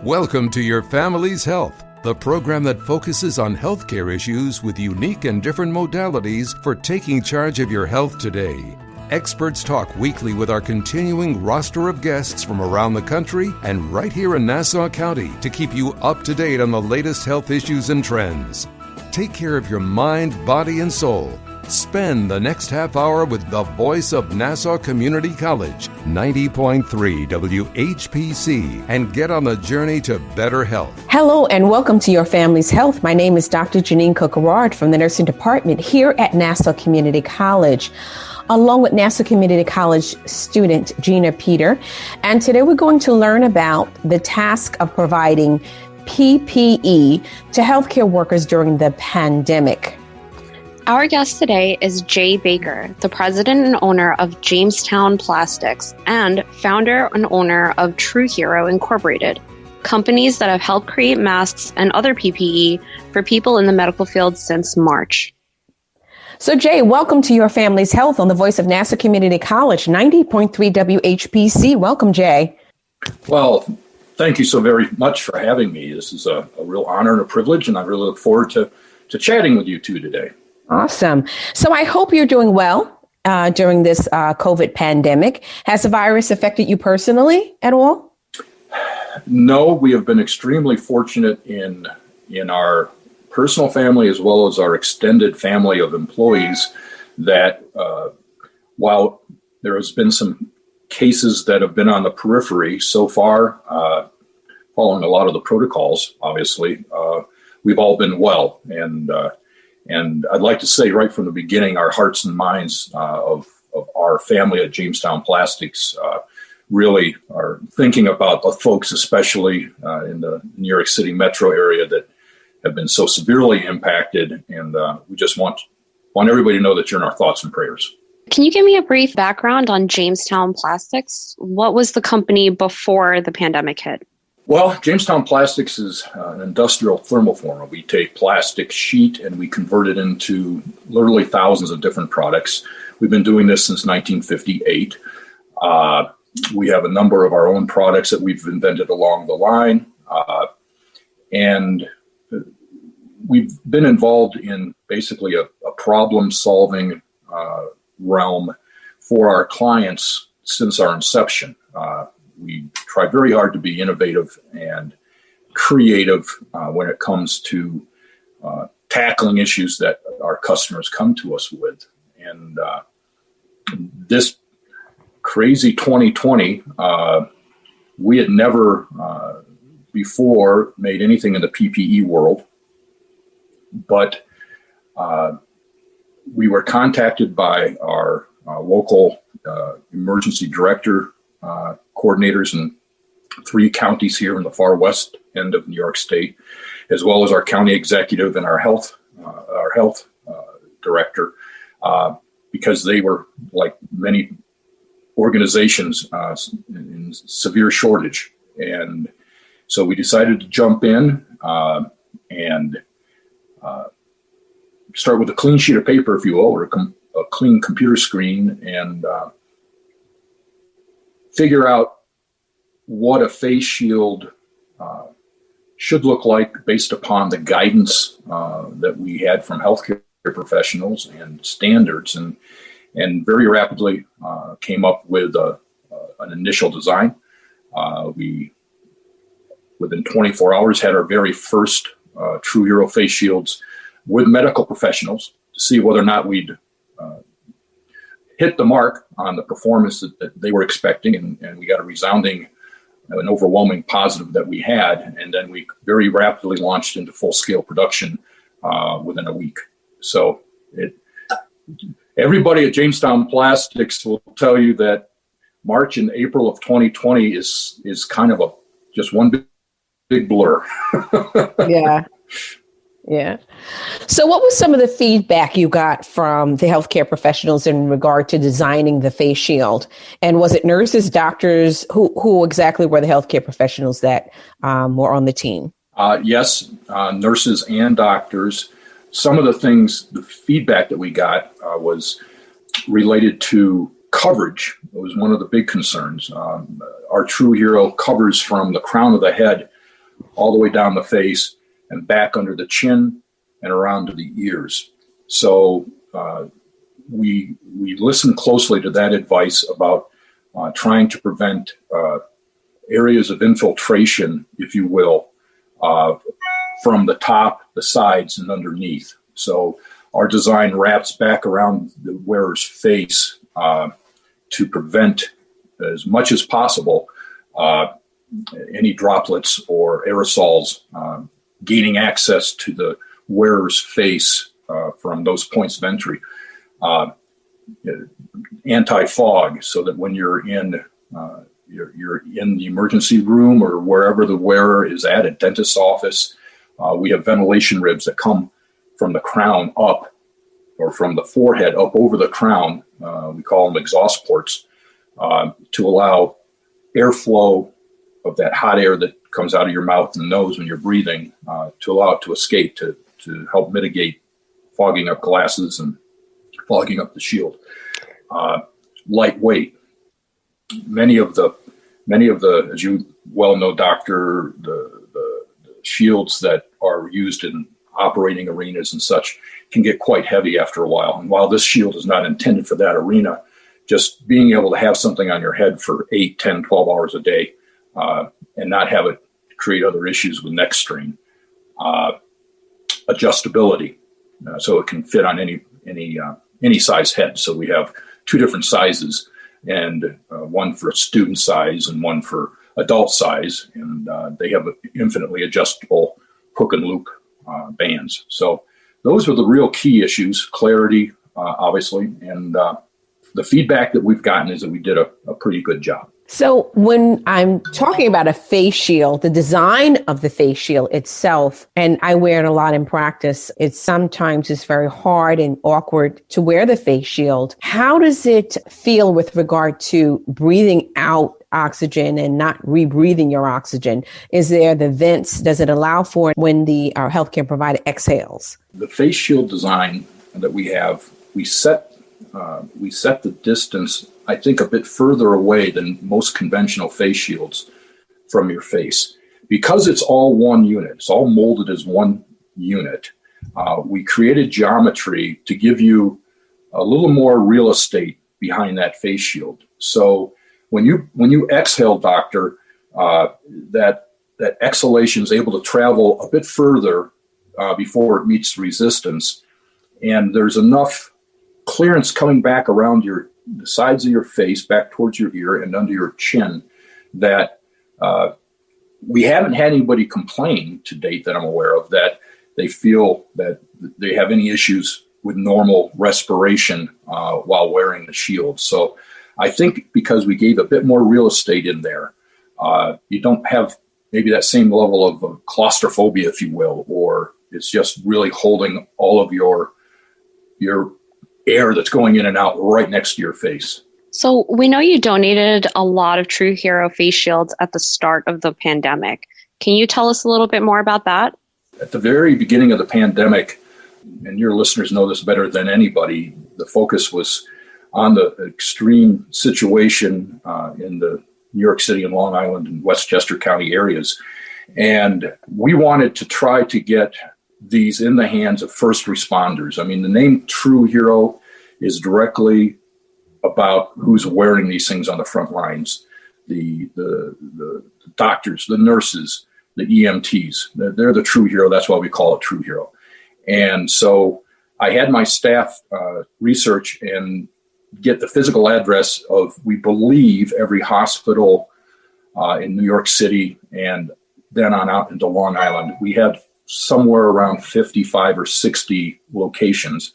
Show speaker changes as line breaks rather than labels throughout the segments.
Welcome to Your Family's Health, the program that focuses on healthcare issues with unique and different modalities for taking charge of your health today. Experts talk weekly with our continuing roster of guests from around the country and right here in Nassau County to keep you up to date on the latest health issues and trends. Take care of your mind, body, and soul. Spend the next half hour with the voice of Nassau Community College, 90.3 WHPC, and get on the journey to better health.
Hello and welcome to Your Family's Health. My name is Dr. Jeanine Cook-Garard from the nursing department here at Nassau Community College, along with Nassau Community College student Gina Peter. And today we're going to learn about the task of providing PPE to healthcare workers during the pandemic.
Our guest today is Jay Baker, the president and owner of Jamestown Plastics and founder and owner of TrueHero Incorporated, companies that have helped create masks and other PPE for people in the medical field since March.
So Jay, welcome to Your Family's Health on the voice of Nassau Community College, 90.3 WHPC. Welcome, Jay.
Well, thank you so very much for having me. This is a real honor and a privilege, and I really look forward to chatting with you two today.
Awesome. So I hope you're doing well during this COVID pandemic. Has the virus affected you personally at all?
No, we have been extremely fortunate in our personal family as well as our extended family of employees that while there has been some cases that have been on the periphery so far, following a lot of the protocols, obviously, we've all been well. And I'd like to say right from the beginning, our hearts and minds of our family at Jamestown Plastics really are thinking about the folks, especially in the New York City metro area that have been so severely impacted. And we just want everybody to know that you're in our thoughts and prayers.
Can you give me a brief background on Jamestown Plastics? What was the company before the pandemic hit?
Well, Jamestown Plastics is an industrial thermoformer. We take plastic sheet and we convert it into literally thousands of different products. We've been doing this since 1958. We have a number of our own products that we've invented along the line. And we've been involved in basically a problem-solving realm for our clients since our inception. We try very hard to be innovative and creative when it comes to tackling issues that our customers come to us with. And this crazy 2020, we had never before made anything in the PPE world, but we were contacted by our local emergency director coordinators in 3 counties here in the far west end of New York State, as well as our county executive and our health director, because they were, like many organizations, in severe shortage. And so we decided to jump in and start with a clean sheet of paper, if you will, or a clean computer screen, and figure out what a face shield should look like based upon the guidance that we had from healthcare professionals and standards, and very rapidly came up with an initial design. We, within 24 hours, had our very first TrueHero face shields with medical professionals to see whether or not we'd hit the mark on the performance that they were expecting, and we got a resounding, an overwhelming positive that we had, and then we very rapidly launched into full-scale production within a week. So everybody at Jamestown Plastics will tell you that March and April of 2020 is kind of just one big blur.
Yeah. So what was some of the feedback you got from the healthcare professionals in regard to designing the face shield? And was it nurses, doctors? Who exactly were the healthcare professionals that were on the team?
Yes, nurses and doctors. Some of the feedback that we got was related to coverage. It was one of the big concerns. Our TrueHero covers from the crown of the head all the way down the face and back under the chin and around to the ears. So we listen closely to that advice about trying to prevent areas of infiltration, if you will, from the top, the sides, and underneath. So our design wraps back around the wearer's face to prevent, as much as possible, any droplets or aerosols gaining access to the wearer's face from those points of entry. Anti-fog, so that when you're in the emergency room or wherever the wearer is at a dentist's office, we have ventilation ribs that come from the crown up, or from the forehead up over the crown. We call them exhaust ports, to allow airflow of that hot air that comes out of your mouth and nose when you're breathing, to allow it to escape, to help mitigate fogging up glasses and fogging up the shield. Lightweight. Many of the, as you well know, Doctor, the shields that are used in operating arenas and such can get quite heavy after a while. And while this shield is not intended for that arena, just being able to have something on your head for 8, 10, 12 hours a day, and not have it create other issues with neck strain. Adjustability, so it can fit on any size head. So we have 2 different sizes, and one for student size and one for adult size, and they have infinitely adjustable hook and loop bands. So those are the real key issues: clarity, obviously, and the feedback that we've gotten is that we did a pretty good job.
So when I'm talking about a face shield, the design of the face shield itself, and I wear it a lot in practice, it sometimes is very hard and awkward to wear the face shield. How does it feel with regard to breathing out oxygen and not rebreathing your oxygen? Is there the vents? Does it allow for it when our healthcare provider exhales?
The face shield design that we have, we set the distance, I think, a bit further away than most conventional face shields from your face. Because it's all one unit, it's all molded as one unit, we created geometry to give you a little more real estate behind that face shield. So when you exhale, Doctor, that exhalation is able to travel a bit further before it meets resistance, and there's enough clearance coming back around the sides of your face, back towards your ear and under your chin, that we haven't had anybody complain to date that I'm aware of that they feel that they have any issues with normal respiration while wearing the shield. So I think because we gave a bit more real estate in there, you don't have maybe that same level of claustrophobia, if you will, or it's just really holding all of your air that's going in and out right next to your face.
So we know you donated a lot of TrueHero face shields at the start of the pandemic. Can you tell us a little bit more about that?
At the very beginning of the pandemic, and your listeners know this better than anybody, the focus was on the extreme situation in the New York City and Long Island and Westchester County areas. And we wanted to try to get these in the hands of first responders. I mean, the name TrueHero is directly about who's wearing these things on the front lines. The doctors, the nurses, the EMTs, they're the TrueHero. That's why we call it TrueHero. And so I had my staff research and get the physical address of, we believe, every hospital in New York City, and then on out into Long Island. We had somewhere around 55 or 60 locations.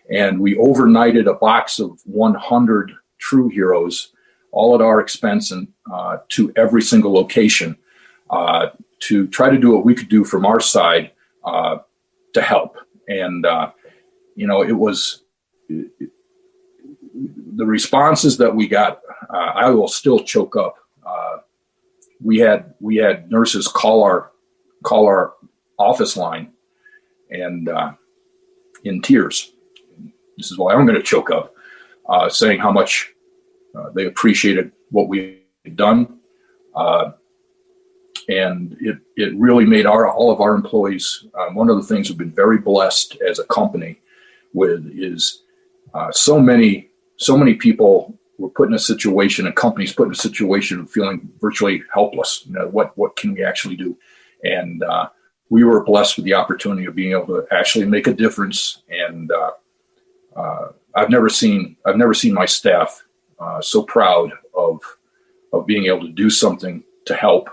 And we overnighted a box of 100 TrueHeroes, all at our expense, and to every single location to try to do what we could do from our side to help. And, it was the responses that we got. I will still choke up. We had nurses call our office line and in tears. This is why I'm going to choke up, saying how much they appreciated what we had done. And it really made all of our employees, one of the things we've been very blessed as a company with is so many people were put in a situation, and companies put in a situation of feeling virtually helpless. What can we actually do? And we were blessed with the opportunity of being able to actually make a difference. And I've never seen my staff so proud of being able to do something to help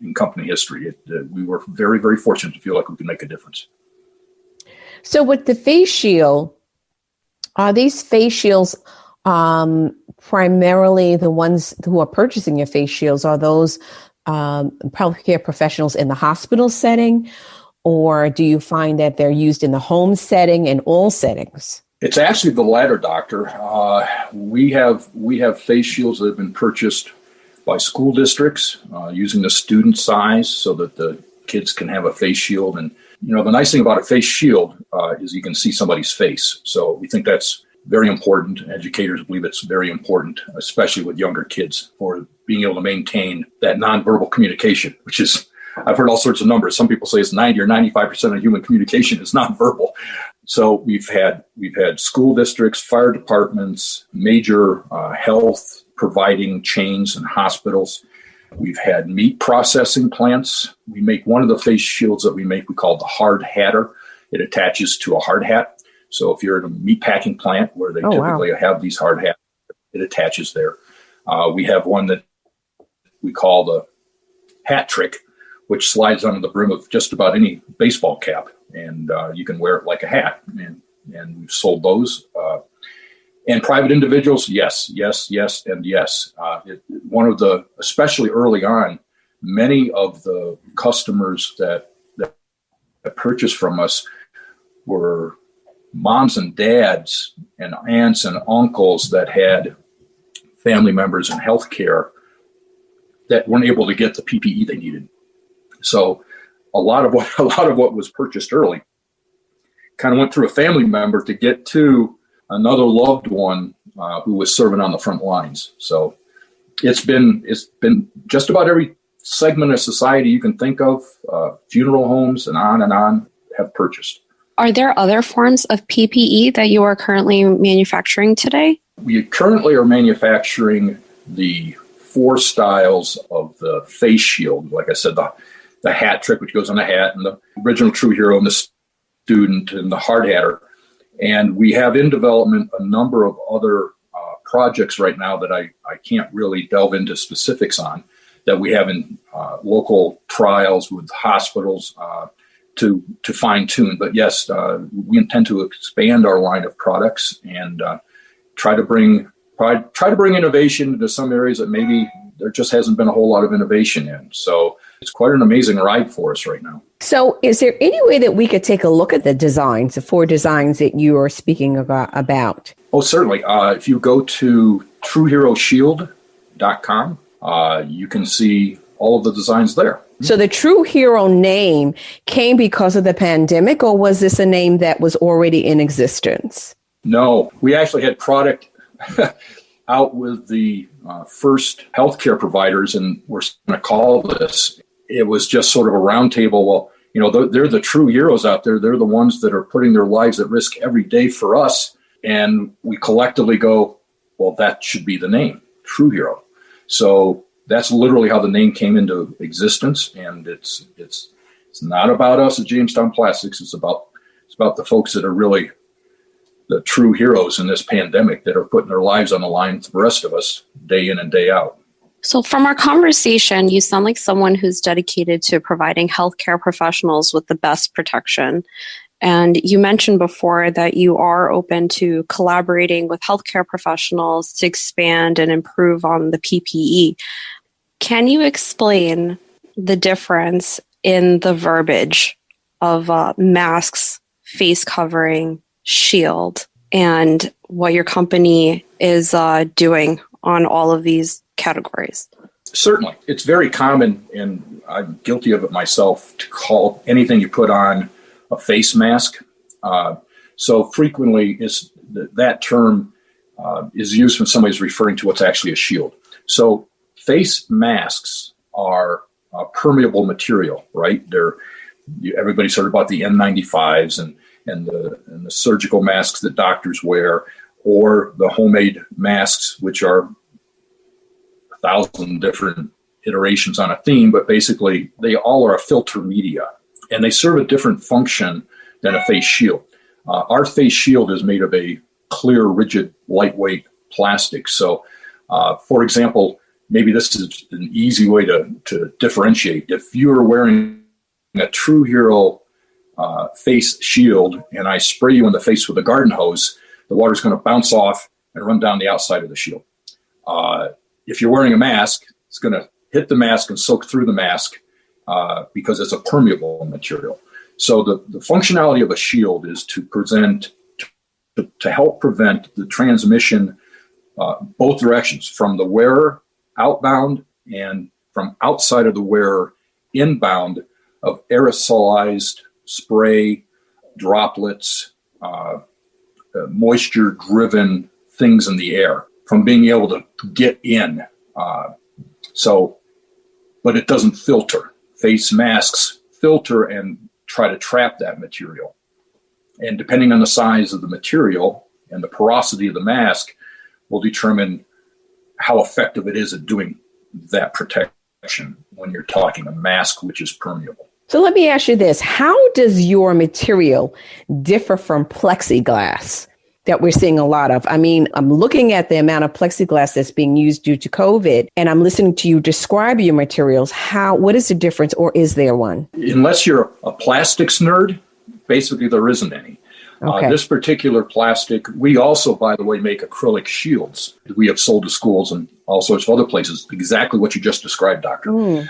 in company history. We were very, very fortunate to feel like we could make a difference.
So with the face shield, are these face shields primarily the ones who are purchasing your face shields? Are those healthcare professionals in the hospital setting, or do you find that they're used in the home setting and all settings?
It's actually the latter, doctor. We have face shields that have been purchased by school districts using the student size so that the kids can have a face shield. And the nice thing about a face shield is you can see somebody's face. So we think that's very important. Educators believe it's very important, especially with younger kids, for being able to maintain that nonverbal communication, which is, I've heard all sorts of numbers. Some people say it's 90 or 95% of human communication is nonverbal. So we've had school districts, fire departments, major health providing chains and hospitals. We've had meat processing plants. We make one of the face shields that we call the hard hatter. It attaches to a hard hat. So if you're at a meat packing plant where they typically have these hard hats, it attaches there. We have one that we call the hat trick, which slides onto the brim of just about any baseball cap, and you can wear it like a hat. And we've sold those. And private individuals, yes, and yes. Especially early on, many of the customers that purchased from us were moms and dads and aunts and uncles that had family members in healthcare that weren't able to get the PPE they needed. So a lot of what was purchased early kind of went through a family member to get to another loved one who was serving on the front lines. So it's been just about every segment of society you can think of, funeral homes and on have purchased.
Are there other forms of PPE that you are currently manufacturing today?
We currently are manufacturing the 4 styles of the face shield. Like I said, the hat trick, which goes on the hat, and the original TrueHero, and the student, and the hard hatter. And we have in development a number of other projects right now that I can't really delve into specifics on, that we have in local trials with hospitals to fine tune. But yes, we intend to expand our line of products and try to bring innovation into some areas that maybe there just hasn't been a whole lot of innovation in. So it's quite an amazing ride for us right now.
So is there any way that we could take a look at the designs, the 4 designs that you are speaking about?
Oh, certainly. If you go to TrueHeroShield.com, you can see all of the designs there.
So the TrueHero name came because of the pandemic, or was this a name that was already in existence?
No, we actually had product out with the first healthcare providers, and we're going to call this. It was just sort of a roundtable. Well, they're the true heroes out there. They're the ones that are putting their lives at risk every day for us. And we collectively go, well, that should be the name, TrueHero. So that's literally how the name came into existence. And it's not about us at Jamestown Plastics. It's about the folks that are really the true heroes in this pandemic, that are putting their lives on the line for the rest of us day in and day out.
So from our conversation, you sound like someone who's dedicated to providing healthcare professionals with the best protection. And you mentioned before that you are open to collaborating with healthcare professionals to expand and improve on the PPE. Can you explain the difference in the verbiage of masks, face covering, shield, and what your company is doing on all of these categories?
Certainly. It's very common, and I'm guilty of it myself, to call anything you put on a face mask. So frequently that term is used when somebody's referring to what's actually a shield. So face masks are permeable material, right? Everybody's heard about the N95s and the surgical masks that doctors wear, or the homemade masks, which are 1,000 different iterations on a theme, but basically they all are a filter media, and they serve a different function than a face shield. Our face shield is made of a clear, rigid, lightweight plastic. So, for example, maybe this is an easy way to differentiate. If you are wearing a TrueHero face shield and I spray you in the face with a garden hose, the water's going to bounce off and run down the outside of the shield. If you're wearing a mask, it's going to hit the mask and soak through the mask because it's a permeable material. So the functionality of a shield is to help prevent the transmission both directions, from the wearer outbound and from outside of the wearer inbound, of aerosolized spray, droplets, moisture-driven things in the air from being able to get in. But it doesn't filter. Face masks filter and try to trap that material. And depending on the size of the material and the porosity of the mask will determine how effective it is at doing that protection when you're talking a mask which is permeable.
So let me ask you this. How does your material differ from plexiglass that we're seeing a lot of? I mean, I'm looking at the amount of plexiglass that's being used due to COVID, and I'm listening to you describe your materials. What is the difference, or is there one?
Unless you're a plastics nerd, basically there isn't any.
Okay.
This particular plastic, we also, by the way, make acrylic shields. We have sold to schools and all sorts of other places, exactly what you just described, Doctor.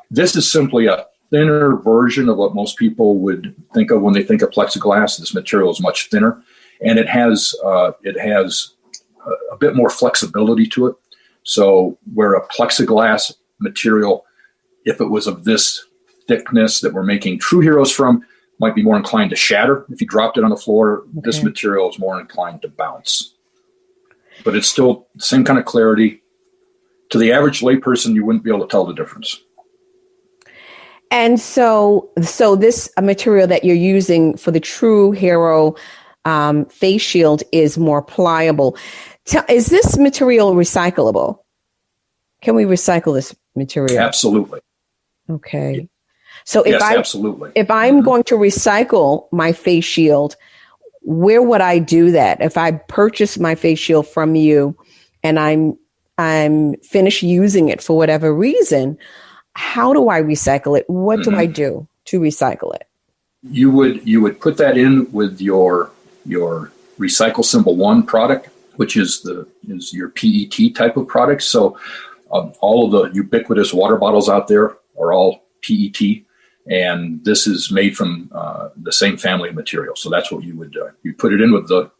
This is simply a thinner version of what most people would think of when they think of plexiglass. This material is much thinner, and it has a bit more flexibility to it. So where a plexiglass material, if it was of this thickness that we're making TrueHeroes from, might be more inclined to shatter if you dropped it on the floor. Okay. This material is more inclined to bounce. But it's still the same kind of clarity. To the average layperson, you wouldn't be able to tell the difference.
And so this material that you're using for the TrueHero face shield is more pliable. Is this material recyclable? Can we recycle this material?
Absolutely.
Okay. So if
absolutely.
If I'm going to recycle my face shield, where would I do that? If I purchase my face shield from you and I'm finished using it for whatever reason, how do I recycle it? What do I do to recycle it?
You would put that in with your recycle symbol 1 product, which is your PET type of product. So all of the ubiquitous water bottles out there are all PET, and this is made from the same family of material. So that's what you would you put it in with the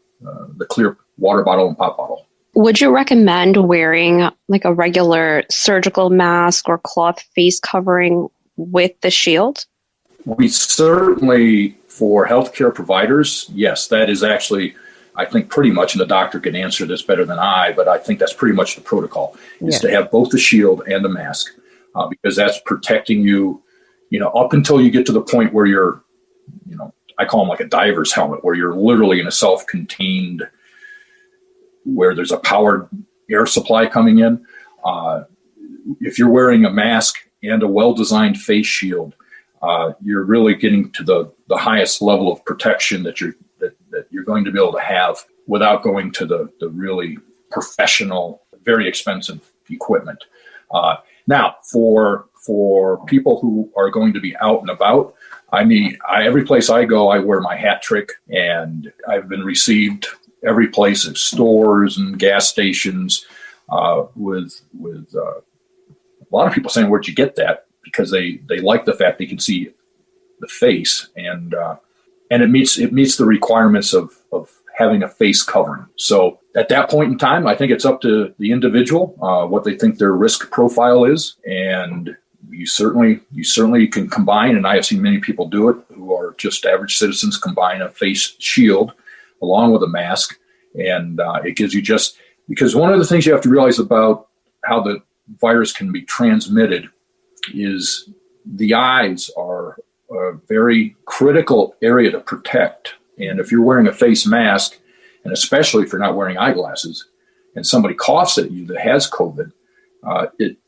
clear water bottle and pop bottle.
Would you recommend wearing like a regular surgical mask or cloth face covering with the shield?
We certainly, for healthcare providers, yes, that is actually, I think, pretty much, and the doctor can answer this better than I, but I think that's pretty much the protocol, is to have both the shield and the mask, because that's protecting you, up until you get to the point where you're, I call them like a diver's helmet, where you're literally in a self-contained, where there's a powered air supply coming in. If you're wearing a mask and a well-designed face shield, you're really getting to the highest level of protection that you're going to be able to have without going to the really professional, very expensive equipment. Now, for people who are going to be out and about, every place I go, I wear my hat trick, and I've been received every place at stores and gas stations with a lot of people saying, "Where'd you get that?" Because they like the fact they can see the face, and it meets the requirements of having a face covering. So at that point in time, I think it's up to the individual what they think their risk profile is, and you certainly can combine. And I have seen many people do it who are just average citizens, combine a face shield along with a mask, and it gives you because one of the things you have to realize about how the virus can be transmitted is the eyes are a very critical area to protect. And if you're wearing a face mask, and especially if you're not wearing eyeglasses, and somebody coughs at you that has COVID,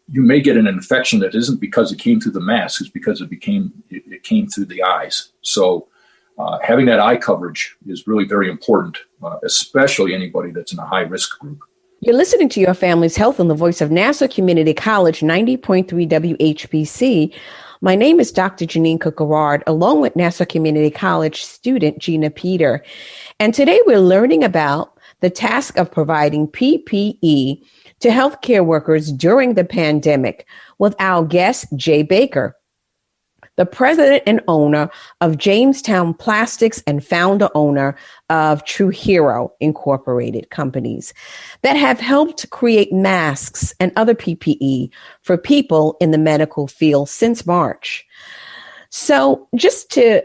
you may get an infection that isn't because it came through the mask, it's because it came through the eyes. So having that eye coverage is really very important, especially anybody that's in a high risk group.
You're listening to Your Family's Health on the voice of Nassau Community College, 90.3 WHPC. My name is Dr. Jeanine Cook-Garard, along with Nassau Community College student Gina Peter. And today we're learning about the task of providing PPE to healthcare workers during the pandemic with our guest, Jay Baker, the president and owner of Jamestown Plastics and founder owner of TrueHero Incorporated companies that have helped create masks and other PPE for people in the medical field since March. So just to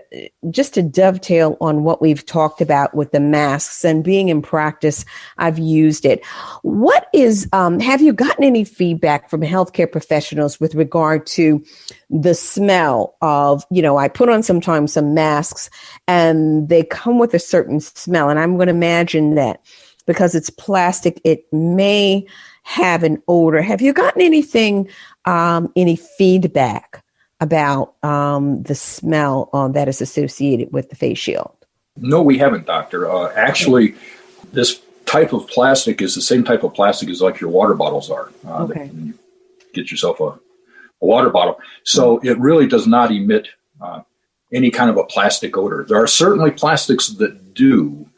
dovetail on what we've talked about with the masks and being in practice, I've used it. What is, have you gotten any feedback from healthcare professionals with regard to the smell of, I put on sometimes some masks and they come with a certain smell. And I'm going to imagine that because it's plastic, it may have an odor. Have you gotten anything, any feedback about the smell that is associated with the face shield?
No, we haven't, doctor. Actually, this type of plastic is the same type of plastic as like your water bottles are.
Okay.
You get yourself a water bottle. So it really does not emit any kind of a plastic odor. There are certainly plastics that do,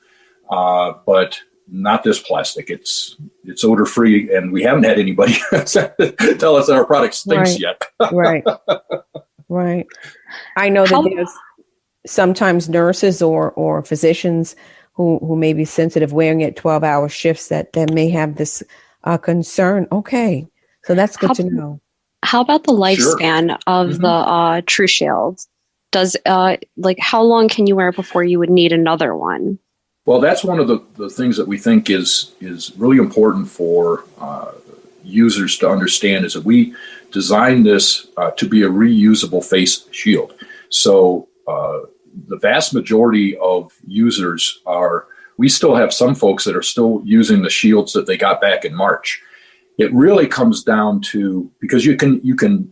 but not this plastic. It's odor free, and we haven't had anybody tell us that our product stinks yet. Right.
I know that there's sometimes nurses or physicians who may be sensitive wearing it 12-hour shifts that may have this concern. Okay, so that's good to know.
How about the lifespan of the True Shield? Does how long can you wear before you would need another one?
Well, that's one of the things that we think is really important for users to understand is that we designed this to be a reusable face shield. So the vast majority of users we still have some folks that are still using the shields that they got back in March. It really comes down to, because you can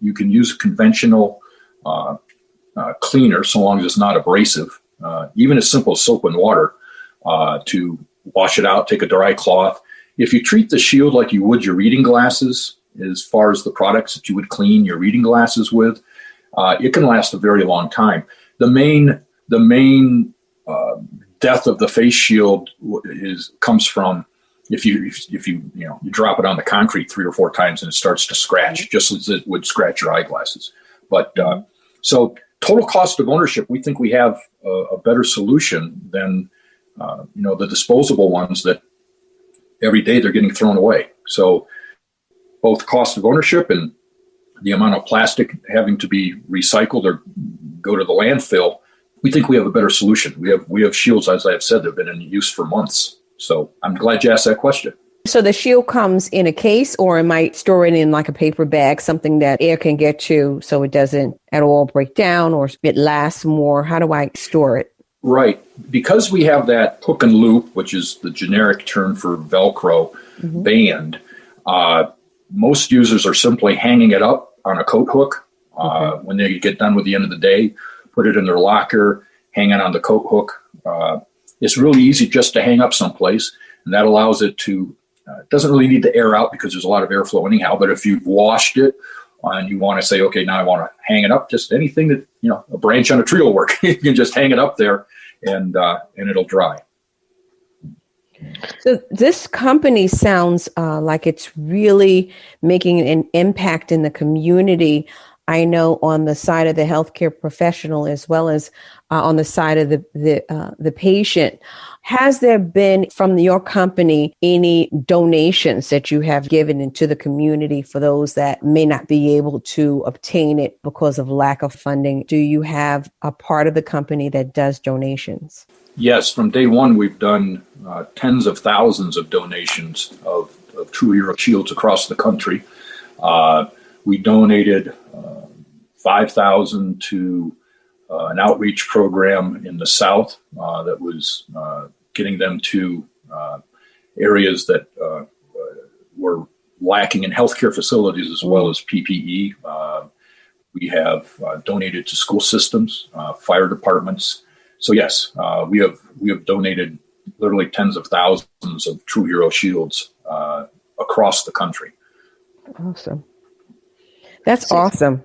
use a conventional cleaner so long as it's not abrasive, even as simple as soap and water, to wash it out, take a dry cloth. If you treat the shield like you would your reading glasses, as far as the products that you would clean your reading glasses with, it can last a very long time. The main death of the face shield comes from if you drop it on the concrete 3 or 4 times and it starts to scratch, just as it would scratch your eyeglasses. But so total cost of ownership, we think we have a better solution than the disposable ones that every day they're getting thrown away. So both cost of ownership and the amount of plastic having to be recycled or go to the landfill, we think we have a better solution. We have shields, as I have said, that have been in use for months. So I'm glad you asked that question.
So the shield comes in a case, or it might store it in like a paper bag, something that air can get to so it doesn't at all break down or it lasts more. How do I store it?
Right. Because we have that hook and loop, which is the generic term for Velcro band, most users are simply hanging it up on a coat hook when they get done with the end of the day, put it in their locker, hang it on the coat hook. It's really easy just to hang up someplace, and that allows it to, it doesn't really need to air out because there's a lot of airflow anyhow, but if you've washed it and you want to say, okay, now I want to hang it up, just anything that, a branch on a tree will work. You can just hang it up there and it'll dry.
So this company sounds like it's really making an impact in the community. I know on the side of the healthcare professional as well as on the side of the patient. Has there been from your company any donations that you have given into the community for those that may not be able to obtain it because of lack of funding? Do you have a part of the company that does donations?
Yes, from day one, we've done tens of thousands of donations of TrueHero shields across the country. We donated 5,000 to an outreach program in the South that was getting them to areas that were lacking in healthcare facilities as well as PPE. We have donated to school systems, fire departments. So yes, we have donated literally tens of thousands of TrueHero shields across the country.
Awesome. That's awesome.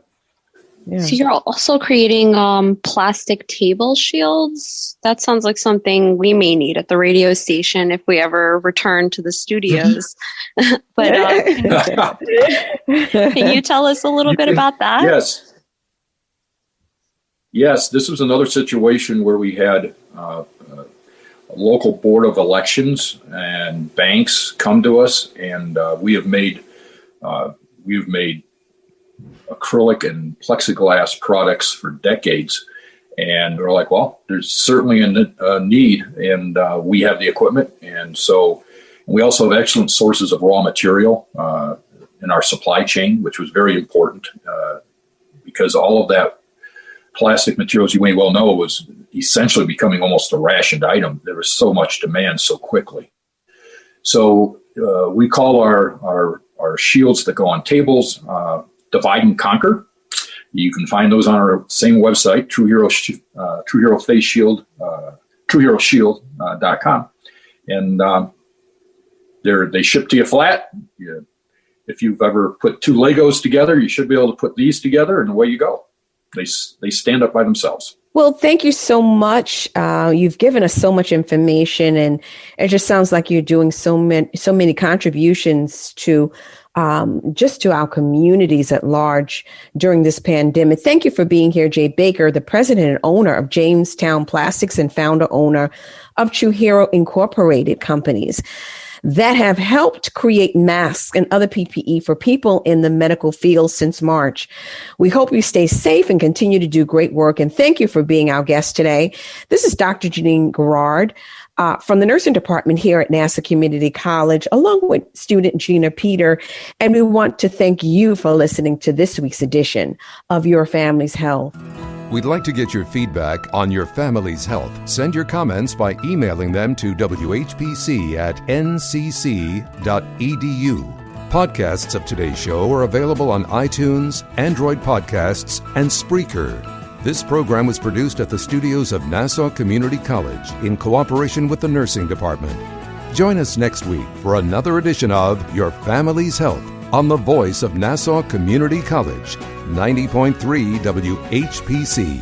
Yeah.
So you're also creating plastic table shields. That sounds like something we may need at the radio station if we ever return to the studios. But can you tell us a little bit about that?
Yes, this was another situation where we had a local board of elections and banks come to us, and we have made acrylic and plexiglass products for decades. And we're like, well, there's certainly a need, and we have the equipment. And so we also have excellent sources of raw material in our supply chain, which was very important because all of that plastic materials, you may well know, was essentially becoming almost a rationed item. There was so much demand so quickly. So we call our shields that go on tables Divide and Conquer. You can find those on our same website, TrueHero Face Shield, TrueHeroShield.com. And they ship to you flat. If you've ever put two Legos together, you should be able to put these together, and away you go. They stand up by themselves.
Well, thank you so much. You've given us so much information, and it just sounds like you're doing so many contributions to just to our communities at large during this pandemic. Thank you for being here, Jay Baker, the president and owner of Jamestown Plastics and founder owner of TrueHero Incorporated companies that have helped create masks and other PPE for people in the medical field since March. We hope you stay safe and continue to do great work. And thank you for being our guest today. This is Dr. Jeanine Garrard from the nursing department here at Nassau Community College, along with student Gina Peter. And we want to thank you for listening to this week's edition of Your Family's Health.
We'd like to get your feedback on your family's health. Send your comments by emailing them to whpc@ncc.edu. Podcasts of today's show are available on iTunes, Android Podcasts, and Spreaker. This program was produced at the studios of Nassau Community College in cooperation with the nursing department. Join us next week for another edition of Your Family's Health on the voice of Nassau Community College, 90.3 WHPC.